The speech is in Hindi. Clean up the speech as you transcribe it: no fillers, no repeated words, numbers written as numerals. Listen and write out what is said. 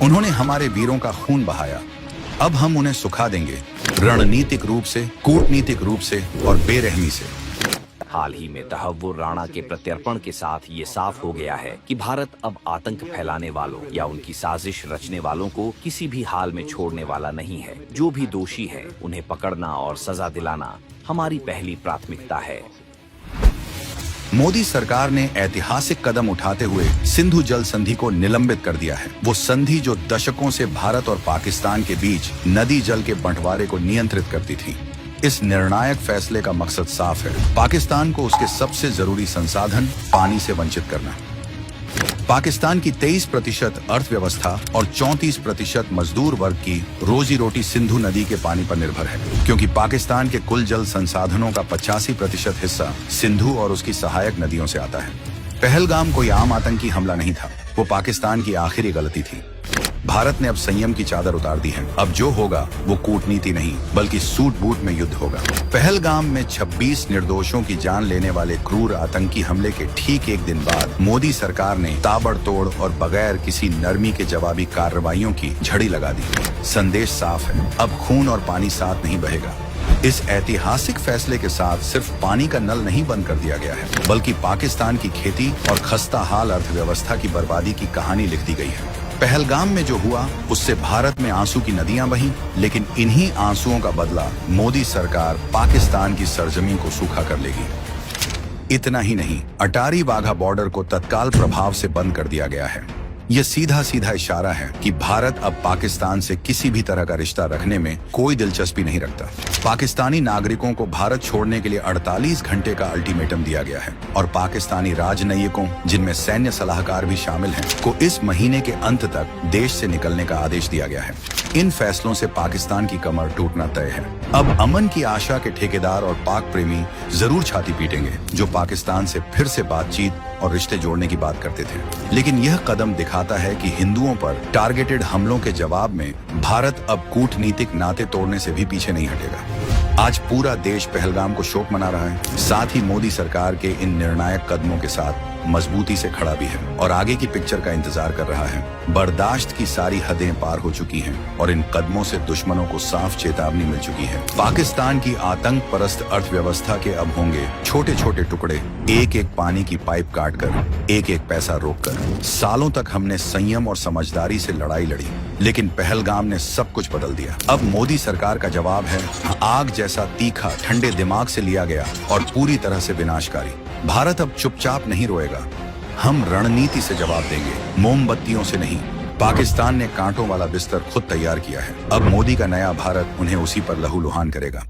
उन्होंने हमारे वीरों का खून बहाया, अब हम उन्हें सुखा देंगे, रणनीतिक रूप से, कूटनीतिक रूप से और बेरहमी से। हाल ही में तहव्वुर राणा के प्रत्यर्पण के साथ ये साफ हो गया है कि भारत अब आतंक फैलाने वालों या उनकी साजिश रचने वालों को किसी भी हाल में छोड़ने वाला नहीं है। जो भी दोषी है उन्हें पकड़ना और सजा दिलाना हमारी पहली प्राथमिकता है। मोदी सरकार ने ऐतिहासिक कदम उठाते हुए सिंधु जल संधि को निलंबित कर दिया है। वो संधि जो दशकों से भारत और पाकिस्तान के बीच नदी जल के बंटवारे को नियंत्रित करती थी। इस निर्णायक फैसले का मकसद साफ है, पाकिस्तान को उसके सबसे जरूरी संसाधन पानी से वंचित करना। पाकिस्तान की 23% अर्थव्यवस्था और 34% मजदूर वर्ग की रोजी रोटी सिंधु नदी के पानी पर निर्भर है, क्योंकि पाकिस्तान के कुल जल संसाधनों का 85% हिस्सा सिंधु और उसकी सहायक नदियों से आता है। पहलगाम कोई आम आतंकी हमला नहीं था, वो पाकिस्तान की आखिरी गलती थी। भारत ने अब संयम की चादर उतार दी है। अब जो होगा वो कूटनीति नहीं बल्कि सूट बूट में युद्ध होगा। पहलगाम में 26 निर्दोषों की जान लेने वाले क्रूर आतंकी हमले के ठीक एक दिन बाद मोदी सरकार ने ताबड़तोड़ और बगैर किसी नरमी के जवाबी कार्रवाइयों की झड़ी लगा दी। संदेश साफ है, अब खून और पानी साथ नहीं बहेगा। इस ऐतिहासिक फैसले के साथ सिर्फ पानी का नल नहीं बंद कर दिया गया है, बल्कि पाकिस्तान की खेती और खस्ता हाल अर्थव्यवस्था की बर्बादी की कहानी लिख दी गई है। पहलगाम में जो हुआ उससे भारत में आंसू की नदियां बहीं, लेकिन इन्हीं आंसुओं का बदला मोदी सरकार पाकिस्तान की सरजमीन को सूखा कर लेगी। इतना ही नहीं, अटारी वाघा बॉर्डर को तत्काल प्रभाव से बंद कर दिया गया है। यह सीधा सीधा इशारा है कि भारत अब पाकिस्तान से किसी भी तरह का रिश्ता रखने में कोई दिलचस्पी नहीं रखता। पाकिस्तानी नागरिकों को भारत छोड़ने के लिए 48 घंटे का अल्टीमेटम दिया गया है और पाकिस्तानी राजनयिकों, जिनमें सैन्य सलाहकार भी शामिल हैं, को इस महीने के अंत तक देश से निकलने का आदेश दिया गया है। इन फैसलों से पाकिस्तान की कमर टूटना तय है। अब अमन की आशा के ठेकेदार और पाक प्रेमी जरूर छाती पीटेंगे, जो पाकिस्तान से फिर से बातचीत और रिश्ते जोड़ने की बात करते थे। लेकिन यह कदम दिखाता है कि हिंदुओं पर टारगेटेड हमलों के जवाब में भारत अब कूटनीतिक नाते तोड़ने से भी पीछे नहीं हटेगा। आज पूरा देश पहलगाम को शोक मना रहा है, साथ ही मोदी सरकार के इन निर्णायक कदमों के साथ मजबूती से खड़ा भी है और आगे की पिक्चर का इंतजार कर रहा है। बर्दाश्त की सारी हदें पार हो चुकी हैं और इन कदमों से दुश्मनों को साफ चेतावनी मिल चुकी है। पाकिस्तान की आतंक परस्त अर्थव्यवस्था के अब होंगे छोटे छोटे टुकड़े, एक एक पानी की पाइप काट कर, एक एक पैसा रोक कर। सालों तक हमने संयम और समझदारी से लड़ाई लड़ी, लेकिन पहलगाम ने सब कुछ बदल दिया। अब मोदी सरकार का जवाब है आग जैसा तीखा, ठंडे दिमाग से लिया गया और पूरी तरह से विनाशकारी। भारत अब चुपचाप नहीं रोएगा, हम रणनीति से जवाब देंगे, मोमबत्तियों से नहीं। पाकिस्तान ने कांटों वाला बिस्तर खुद तैयार किया है, अब मोदी का नया भारत उन्हें उसी पर लहूलुहान करेगा।